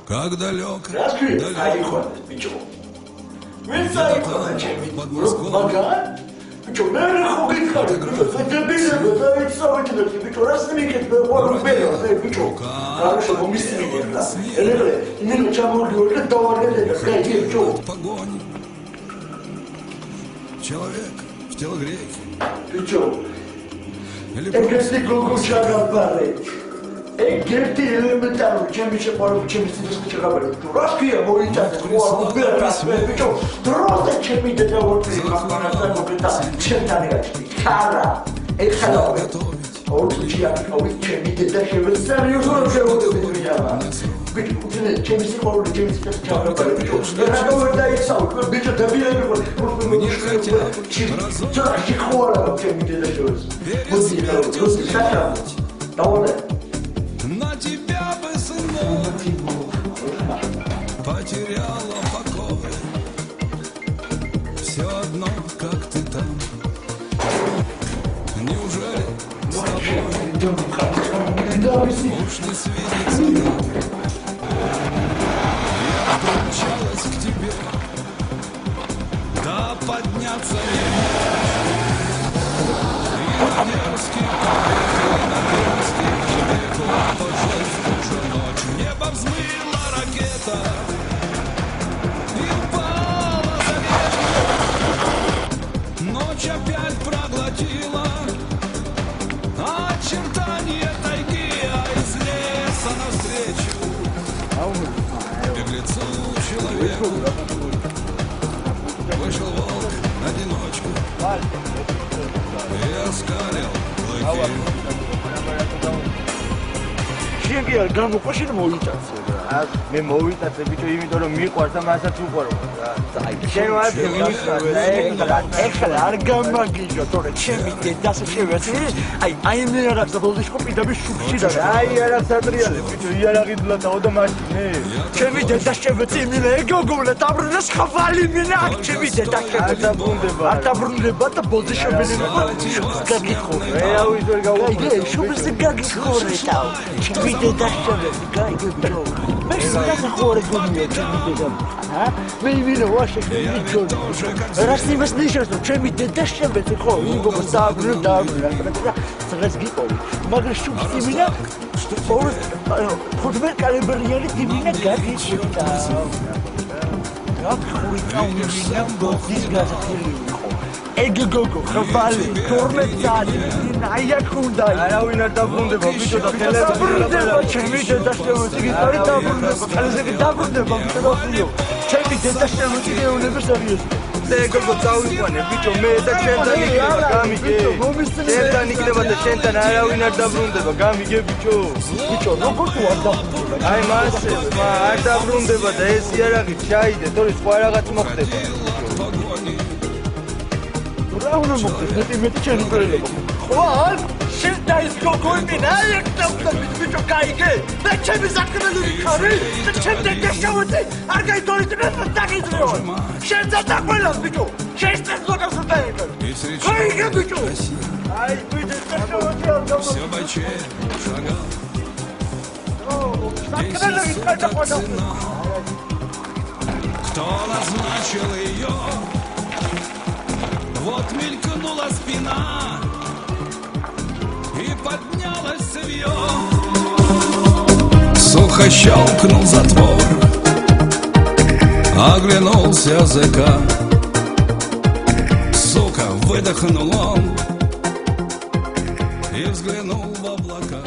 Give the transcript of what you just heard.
Как далеко, далеко. Вы знаете, под Москвой. Что, наверное, хугит хаты, это били, это ведь самое тебе, что раз не видит, он убил, ты что? Хорошо, мы с ним, да. Не чему говорит, товар это, какие что? Погони. Человек в телогрейке. Ты что? Если кукушка говорит, Gerti elementarul, ce mi se pare, ce mi se discută ca bine. Rască e, mă uitați, cu o bere, pe ce-o, trote ce mi de ori pe campanața, mă gânda, ce-mi tane aici, cara, e cara, orice ia, ce mi de dă și vă serios, nu ce o de pe mea. Bici, uite, ce mi se pare, ce mi se discută ca bine, bici, era că mă dai sau, bici, de bine, ce la și coara, ce mi de dă și vă. Mă zic, nu zic, așa, da, unde? На тебя бы, сынок, потеряла покой. Все одно, как ты там. Неужели с тобой уж не светится? Я помчалась к тебе, да подняться не мог. И на дерзкий побег, и на дерзкий побег ложась в ту же ночь. Небо взмыла ракета и упала заветно. Ночь опять проглотила очертания тайги, а из леса навстречу беглецу человеку вышел волк одиночку и оскалил клыки. Știi că gamoqo შენ მოიტაცე რა. მე მოვიტაცე ბიჭო, იმიტომ რომ მიყვარს და მასაც უყვარო. შენ ვარ მიყვარს. ეხლა არ გამაგიჟო, თორე ჩემი დედას შევეცი. აი მე არ აქვს ბოლდიშკო პირდაპირ შუბში და აი არ აქვს ატრიალე ბიჭო, იარაღი დულათაო და მაშინე. ჩემი დედას შევეცი, მინე ეგოგულე დაბრუნეს ხავალი მინე აქ ჩემი დედას შევეცი. არ დაბრუნდება და ბოლდიშობელი გაგიხო. მე აუის ვერ გავუყურე. შუბის გაგიხორე თავ. ჩემი დედას შევეცი, გაიგებიო. მე შეგახორე გონია ჩემი დედამ. მე ვინო ვაშე გიჯო. რას იმას ნიშნავს, რომ ჩემი დედა შევეცი ხო? იგო დააბრუნდა. საგას გიყოლი. მაგრამ შუბს იმინა ორ ხუთმეტ კალიბრიანი იმინა გაგიჭირდა. გაგხური წავინა ბოქის გაზაფილი იყო. ეგ გოგო ხვალე 12 წელი აი აქ უნდა არავინ არ დაბრუნდება ბიჭო და ხელები ჩემი დედა შევეცი გიტარი დაბრუნდება ხელზე დაბრუნდება ბიჭო და ხიო ჩემი დედა შევეცი გეუნებს არის ეს გოგო წავიყვანე ბიჭო მე და შენთან იქნება გამიგე შენთან იქნება და შენთან არავინ არ დაბრუნდება გამიგე ბიჭო როგორ თუ არ დაბრუნდება აი მასე არ დაბრუნდება და ეს იარაღი ჩაიდე თორე სხვა რაღაც მოხდება რა უნდა მოხდეს მეტი ჩემი პრელება ხვალ შენ და ის გოგო იმინა ერთად ბიჭო გაიგე და ჩემი საქმელი ხარი და ჩემ დედა შევეცი არ გაიგორიტებს დაგიძრეო შენ დაგველას ბიჭო შენ წესლოგას დაიგე გაიგე ბიჭო აი ბიჭო შევეცი Все баче шагал. Кто назначил ее? Вот мелькнула спина и поднялась цевьё. Сухо щелкнул затвор, оглянулся ЗК. Сука, выдохнул он и взглянул в облака.